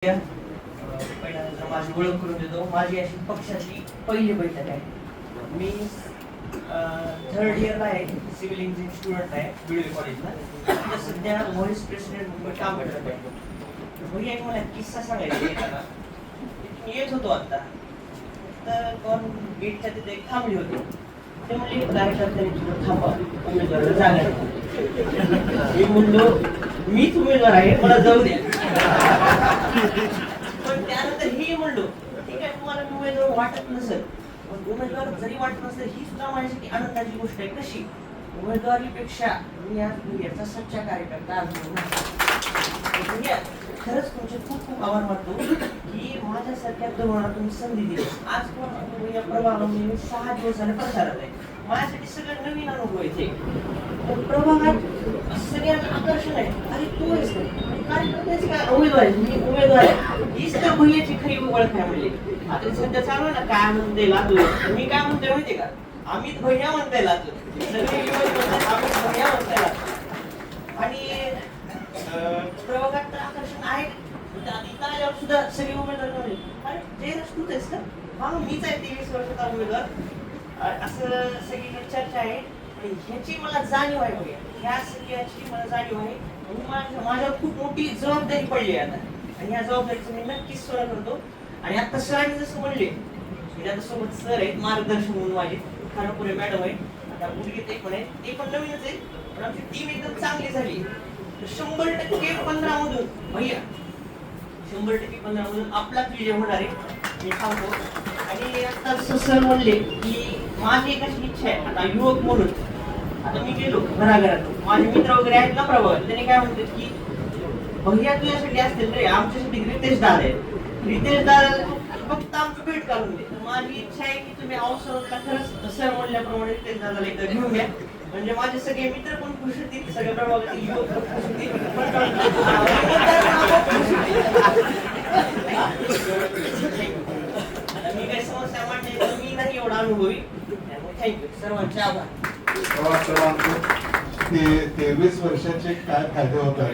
पहिल्यांदा माझी ओळख करून देतो. माझी अशी पक्षाची पहिली बैठक आहे. मी थर्ड इयरला आहे, सिव्हिल इंजिनिअरिंग स्टुडंट आहे बिडवे कॉलेजला. आता सध्या व्हाईस प्रेसिडेंट म्हणून काम करत आहे. भैया एक मला किस्सा सांगायचा येताना. मी येत होतो आता तर कोण गेटच्या तिथे एक थांबली होती. ते म्हणले काय करताना तुला थांबा, उमेदवाराला जागा. मी म्हणलो मीच उमेदवार आहे, मला जाऊ द्या. पण त्यानंतर हे म्हणलो ठीक आहे, तुम्हाला उमेदवार वाटत नसेल, पण उमेदवार जरी वाटत नसेल ही सुद्धा माझ्यासाठी आनंदाची गोष्ट आहे. कशी उमेदवारीपेक्षा मी आज याचा सच्चा कार्यकर्ता आज खरंच तुमचे खूप खूप आभार मानतो की माझ्यासारख्या तरुणाला तुम्ही संधी दिली. आज या प्रभागामध्ये मी 6 दिवस झाले प्रचारात आहे. माझ्यासाठी सगळं नवीन अनुभव येते. प्रभागात सगळ्यांना आकर्षण आहे. अरे तू आहेस कार्यकर्त्याचे काय उमेदवार आहे, मी उमेदवार आहे. हीच तर भैयाची खरी ओळख आहे. म्हणजे आता सध्या चालू आहे ना काय म्हणते लातू, मी काय म्हणते माहितीये का, आम्ही भैया म्हणताय लातू, सगळे आम्ही भैया म्हणताय लातू. आणि प्रभागात तर आकर्षण आहे. इथं सुद्धा सगळे उमेदवार म्हणले अरे जयराज तूच आहेस का, हा मीच आहे 23 वर्षाचा उमेदवार. असं सगळीकडे चर्चा आहे. आणि ह्याची मला जाणीव आहे बघा, ह्या सगळ्याची मला जाणीव आहे. माझ्यावर खूप मोठी जबाबदारी पडली आहे आता, आणि ह्या जबाबदारीचं मी नक्कीच सोडा करतो. आणि आता सरांनी जसं म्हणले म्हणजे आता सोबत सर आहेत मार्गदर्शन म्हणून माझे खानापुरे मॅडम आहे, आता मुलगी ते पण आहे, ते पण नवीनच आहे. पण आमची टीम एकदम चांगली झाली. 100% 15 मधून भैया 100% 15 मधून आपला विजय होणार आहे मी सांगतो. आणि आता सर म्हणले की माझी एक अशी इच्छा आहे, आता युवक म्हणून आता मी गेलो घराघरात, माझे मित्र वगैरे आहेत ना प्रभाव, त्याने काय म्हणतात की भैया तुझ्यासाठी असतील रे, आमच्यासाठी रितेश दादा आहे. रितेश दादा फक्त आमची भेट काढून दे. माझी इच्छा आहे की तुम्ही अवसरला खरंच सर म्हणल्याप्रमाणे रितेश दादाला एकदा घेऊन घ्या, म्हणजे माझे सगळे मित्र पण खुश होतील, सगळ्या प्रभागातील युवक पण खुश होतील. मी काही समस्या मांडण्याचा मी नाही एवढा अनुभवी. थँक्यू, सर्वांचे आभार. 23 वर्षाचे काय फायदे होतात